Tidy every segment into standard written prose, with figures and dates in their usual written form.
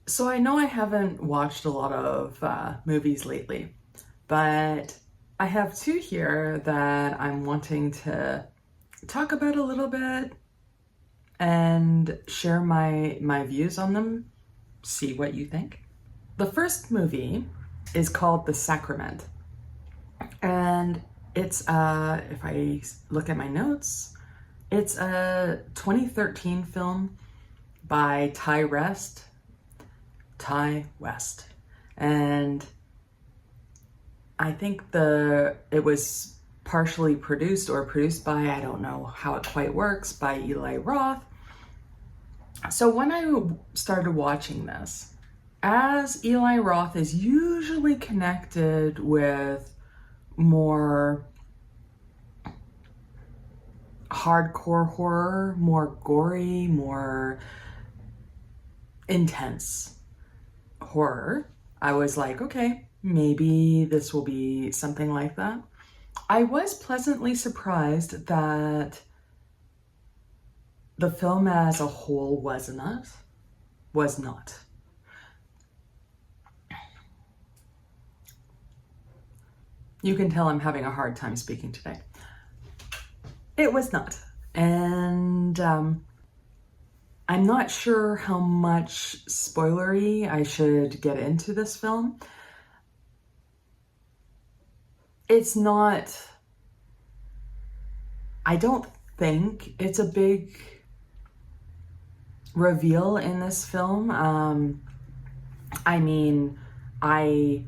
So I know I haven't watched a lot of movies lately, but I have two here that I'm wanting to talk about a little bit and share my views on them, see what you think. The first movie is called The Sacrament, and it's if I look at my notes, it's a 2013 film by Ty West. And I think it was partially produced or produced by, I don't know how it quite works, by Eli Roth. So when I started watching this, as Eli Roth is usually connected with more hardcore horror, more gory, more intense horror, I was like, okay, maybe this will be something like that. I was pleasantly surprised that the film as a whole was not. You can tell I'm having a hard time speaking today. It was not. And I'm not sure how much spoilery I should get into this film. It's not, I don't think it's a big reveal in this film. I mean, I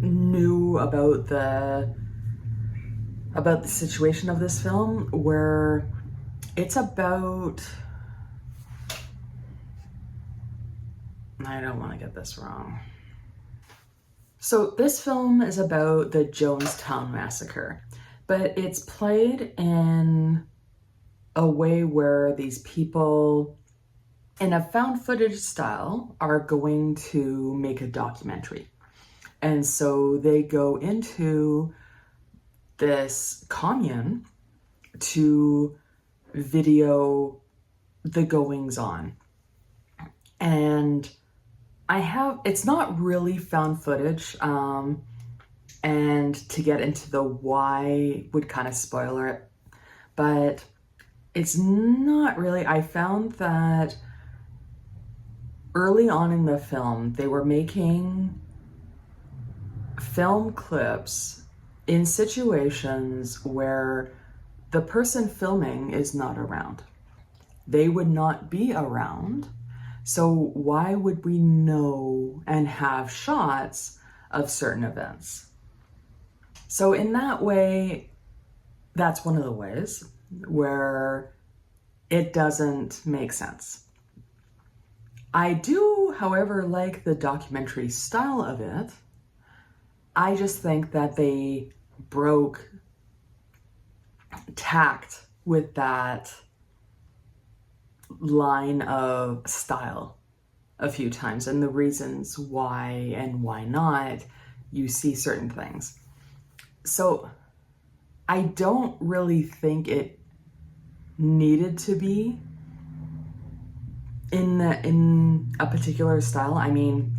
knew about the situation of this film, where it's about, I don't want to get this wrong. So this film is about the Jonestown Massacre, but it's played in a way where these people, in a found footage style, are going to make a documentary. And so they go into this commune to video the goings on. And it's not really found footage, and to get into the why would kind of spoiler it, but it's not really. I found that early on in the film, they were making film clips in situations where the person filming is not around. They would not be around. So why would we know and have shots of certain events? So in that way, that's one of the ways where it doesn't make sense. I do, however, like the documentary style of it. I just think that they broke tact with that line of style a few times, and the reasons why and why not you see certain things. So I don't really think it needed to be in a particular style. I mean,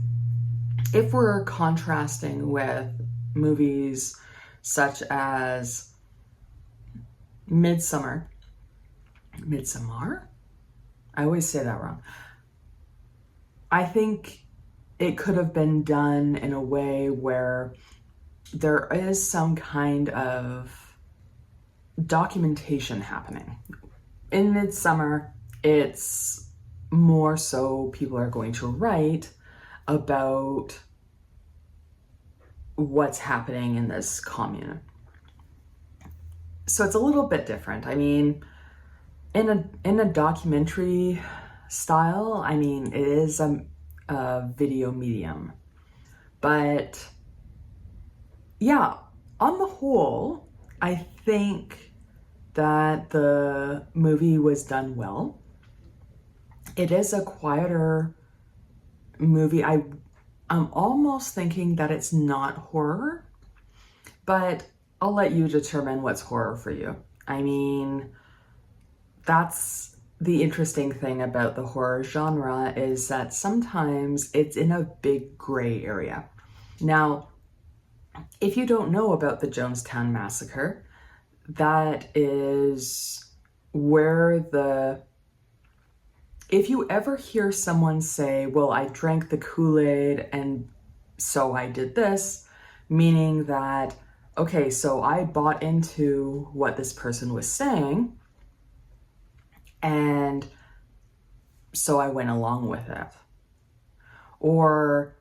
if we're contrasting with movies such as Midsommar, I always say that wrong. I think it could have been done in a way where there is some kind of documentation happening. In Midsommar, it's more so people are going to write about what's happening in this commune. So it's a little bit different. I mean, in a documentary style, I mean, it is a video medium. But yeah, on the whole, I think that the movie was done well. It is a quieter movie. I'm almost thinking that it's not horror, but I'll let you determine what's horror for you. I mean, that's the interesting thing about the horror genre is that sometimes it's in a big gray area. Now, if you don't know about the Jonestown Massacre, that is where if you ever hear someone say, well, I drank the Kool-Aid and so I did this, meaning that, okay, so I bought into what this person was saying, and so I went along with it. Or,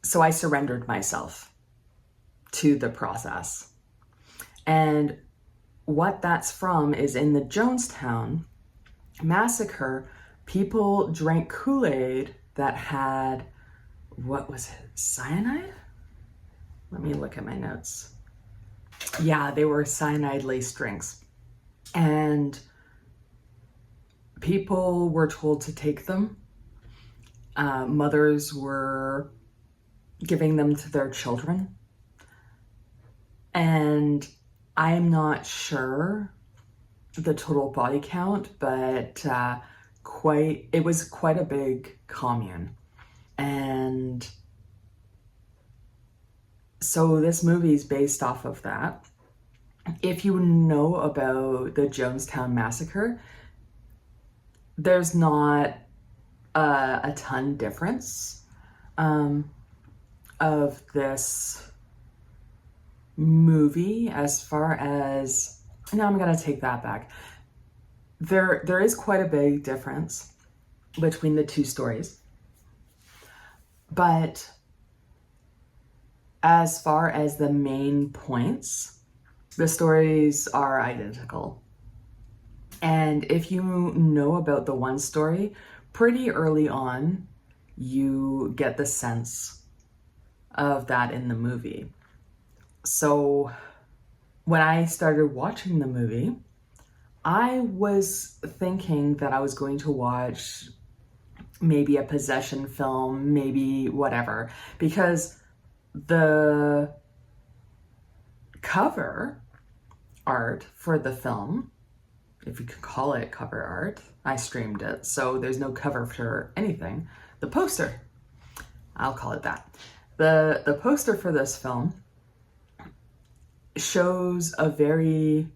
so I surrendered myself to the process. And what that's from is in the Jonestown Massacre, people drank Kool-Aid that had, what was it, cyanide? Let me look at my notes. Yeah, they were cyanide-laced drinks. And people were told to take them. Mothers were giving them to their children. And I'm not sure the total body count, but it was quite a big commune. And so this movie is based off of that. If you know about the Jonestown Massacre, there's not a ton difference of this movie as far as, no, I'm gonna take that back. There is quite a big difference between the two stories, but as far as the main points, the stories are identical. And if you know about the one story, pretty early on, you get the sense of that in the movie. So when I started watching the movie, I was thinking that I was going to watch maybe a possession film, maybe whatever, because the cover art for the film, if you could call it cover art, I streamed it, so there's no cover for anything. The poster, I'll call it that. The poster for this film shows a very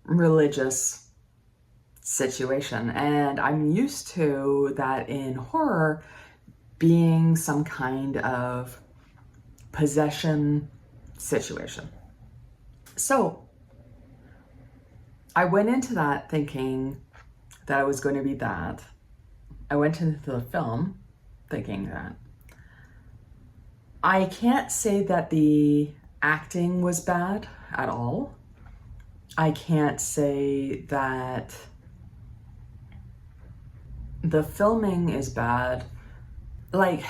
religious situation, and I'm used to that in horror being some kind of possession situation. So I went into that thinking that it was going to be that. I went into the film thinking that. I can't say that the acting was bad at all. I can't say that the filming is bad. Like,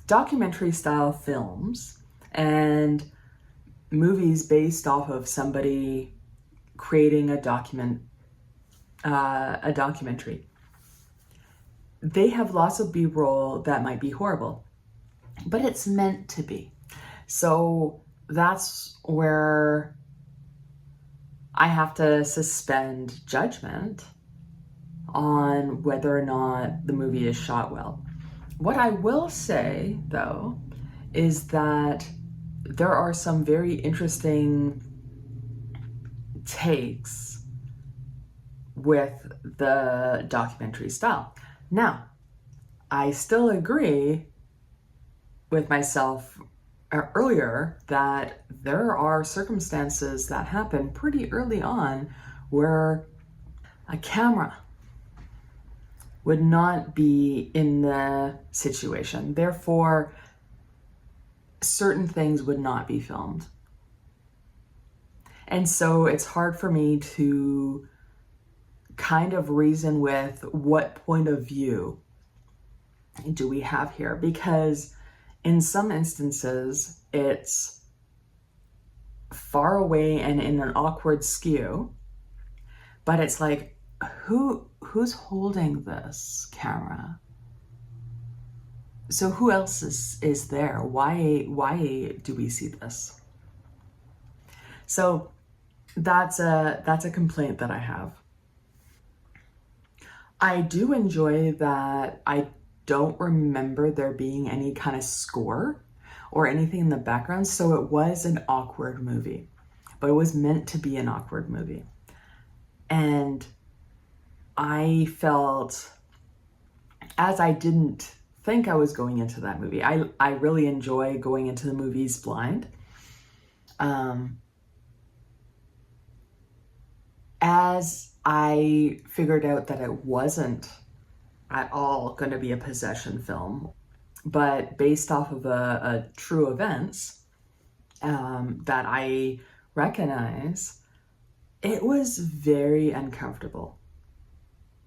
documentary style films and movies based off of somebody creating a documentary, they have lots of B-roll that might be horrible, but it's meant to be. So that's where I have to suspend judgment on whether or not the movie is shot well. What I will say, though, is that there are some very interesting takes with the documentary style. Now, I still agree with myself earlier that there are circumstances that happen pretty early on where a camera would not be in the situation. Therefore, certain things would not be filmed. And so it's hard for me to kind of reason with what point of view do we have here, because in some instances it's far away and in an awkward skew, but it's like, who's holding this camera? So who else is there? Why do we see this? So That's a complaint that I have. I do enjoy that I don't remember there being any kind of score or anything in the background, so it was an awkward movie, but it was meant to be an awkward movie. And I felt, as I didn't think I was going into that movie, I really enjoy going into the movies blind. As I figured out that it wasn't at all going to be a possession film, but based off of a true events that I recognize, it was very uncomfortable.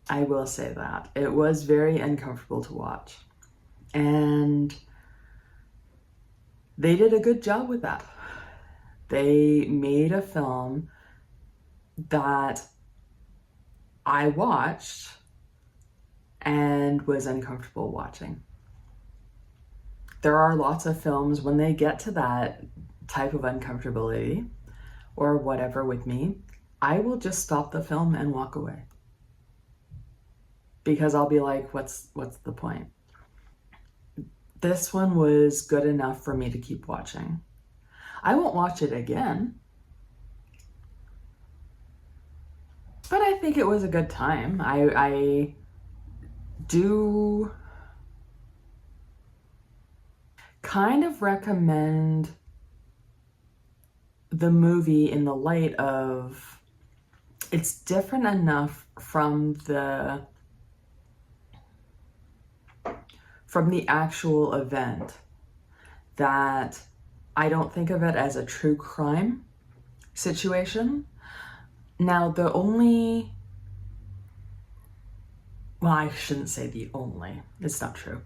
I will say that. It was very uncomfortable to watch. And they did a good job with that. They made a film that I watched and was uncomfortable watching. There are lots of films when they get to that type of uncomfortability or whatever with me, I will just stop the film and walk away. Because I'll be like, what's the point? This one was good enough for me to keep watching. I won't watch it again, but I think it was a good time. I do kind of recommend the movie in the light of it's different enough from the actual event that I don't think of it as a true crime situation. Now, I shouldn't say the only, it's not true.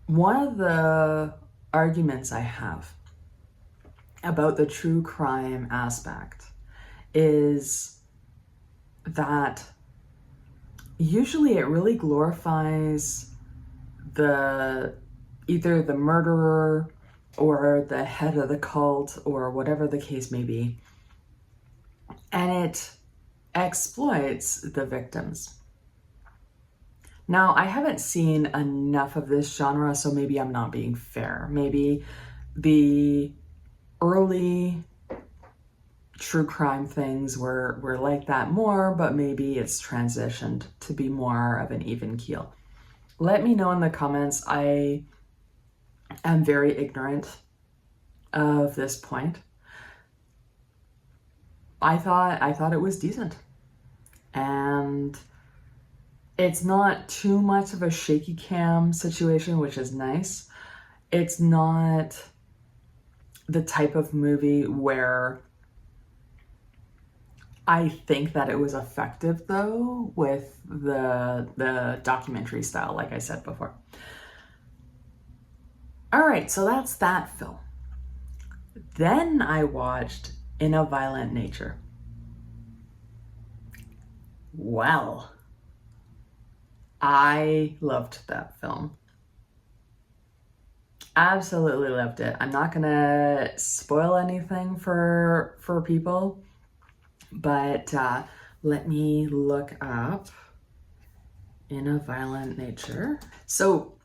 One of the arguments I have about the true crime aspect is that usually it really glorifies either the murderer or the head of the cult or whatever the case may be, and it exploits the victims. Now, I haven't seen enough of this genre, so maybe I'm not being fair. Maybe the early true crime things were like that more, but maybe it's transitioned to be more of an even keel. Let me know in the comments. I am very ignorant of this point. I thought it was decent. And it's not too much of a shaky cam situation, which is nice. It's not the type of movie where I think that it was effective, though, with the documentary style, like I said before. All right, so that's that film. Then I watched In a Violent Nature. Well, I loved that film. Absolutely loved it. I'm not gonna spoil anything for people, but let me look up In a Violent Nature. So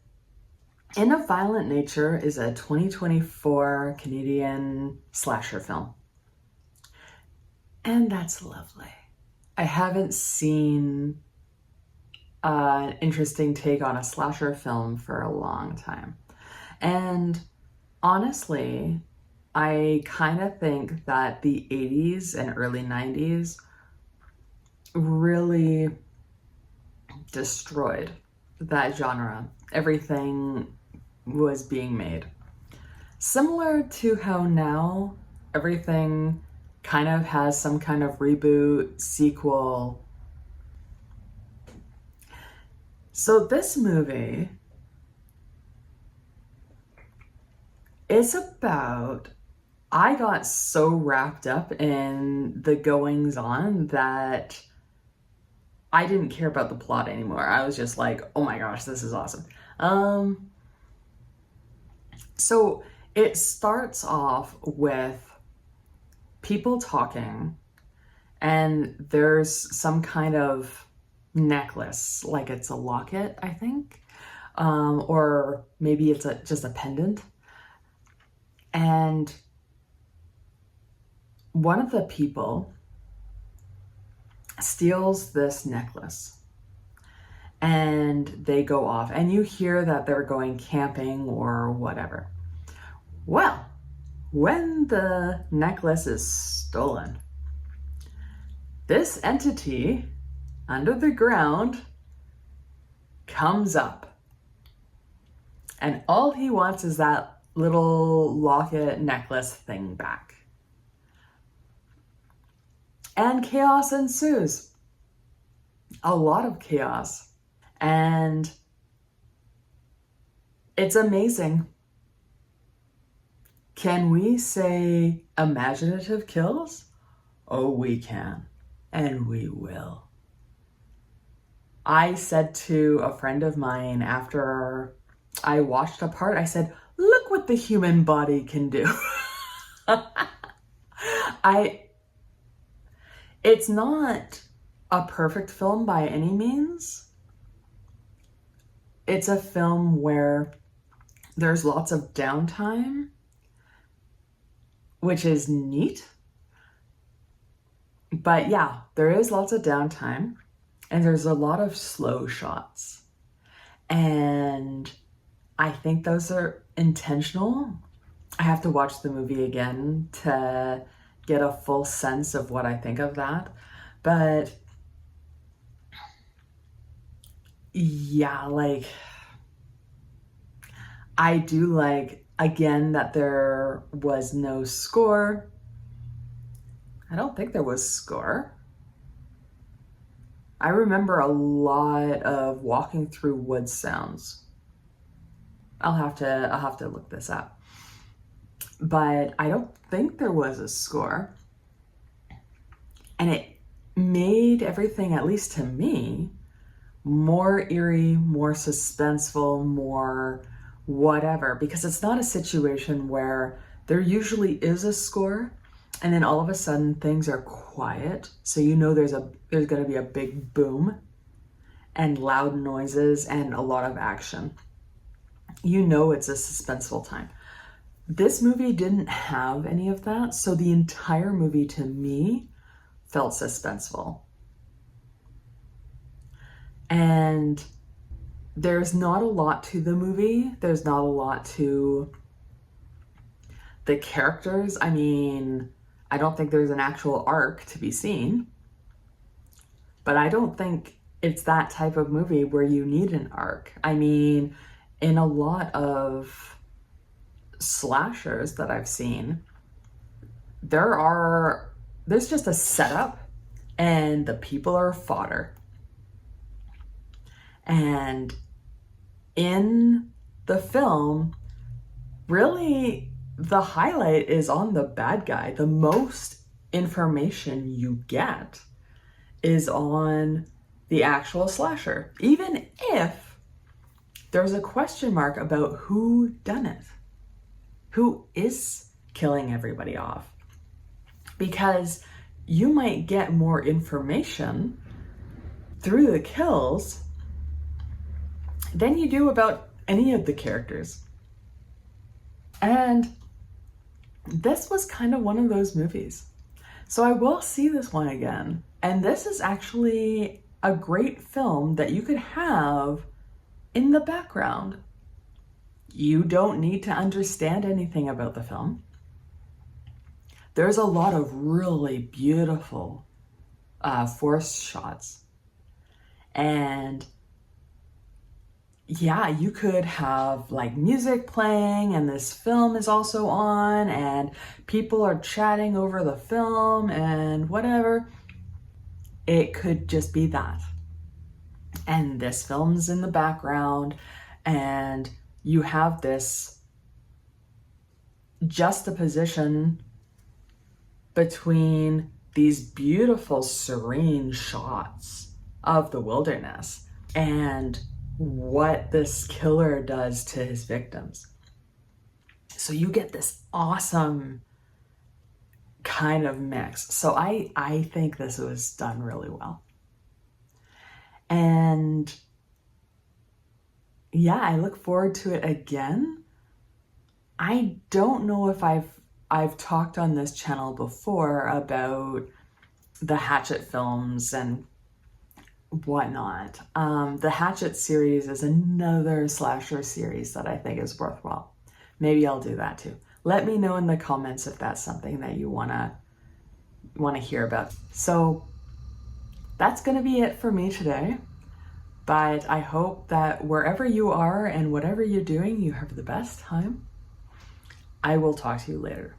In a Violent Nature is a 2024 Canadian slasher film. And that's lovely. I haven't seen an interesting take on a slasher film for a long time. And honestly, I kind of think that the 80s and early 90s really destroyed that genre. Everything was being made. Similar to how now everything kind of has some kind of reboot, sequel. So this movie is about, I got so wrapped up in the goings on that I didn't care about the plot anymore. I was just like, oh my gosh, this is awesome. So it starts off with people talking And there's some kind of necklace, like it's a locket, I think, or maybe it's just a pendant. And one of the people steals this necklace and they go off, and you hear that they're going camping or whatever. Well, when the necklace is stolen, this entity under the ground comes up, and all he wants is that little locket necklace thing back. And chaos ensues. A lot of chaos. And it's amazing. Can we say imaginative kills? Oh, we can. And we will. I said to a friend of mine after I watched a part, I said, look what the human body can do. It's not a perfect film by any means. It's a film where there's lots of downtime, which is neat. But yeah, there is lots of downtime, and there's a lot of slow shots. And I think those are intentional. I have to watch the movie again to get a full sense of what I think of that. But yeah, like, I do like, again, that there was no score. I don't think there was score. I remember a lot of walking through wood sounds. I'll have to look this up. But I don't think there was a score. And it made everything, at least to me, more eerie, more suspenseful, more whatever, because it's not a situation where there usually is a score and then all of a sudden things are quiet, so you know there's going to be a big boom and loud noises and a lot of action. You know it's a suspenseful time. This movie didn't have any of that, so the entire movie to me felt suspenseful. And there's not a lot to the movie. There's not a lot to the characters. I mean, I don't think there's an actual arc to be seen. But I don't think it's that type of movie where you need an arc. I mean, in a lot of slashers that I've seen, there's just a setup and the people are fodder. And in the film, really the highlight is on the bad guy. The most information you get is on the actual slasher, even if there's a question mark about who done it, who is killing everybody off. Because you might get more information through the kills than you do about any of the characters. And this was kind of one of those movies. So I will see this one again. And this is actually a great film that you could have in the background. You don't need to understand anything about the film. There's a lot of really beautiful forest shots. And yeah, you could have like music playing and this film is also on and people are chatting over the film and whatever. It could just be that. And this film's in the background and you have this juxtaposition between these beautiful, serene shots of the wilderness and what this killer does to his victims. So you get this awesome kind of mix. So I think this was done really well. And yeah, I look forward to it again. I don't know if I've talked on this channel before about the Hatchet films and whatnot. The Hatchet series is another slasher series that I think is worthwhile. Maybe I'll do that too. Let me know in the comments if that's something that you wanna hear about. So that's gonna be it for me today. But I hope that wherever you are and whatever you're doing, you have the best time. I will talk to you later.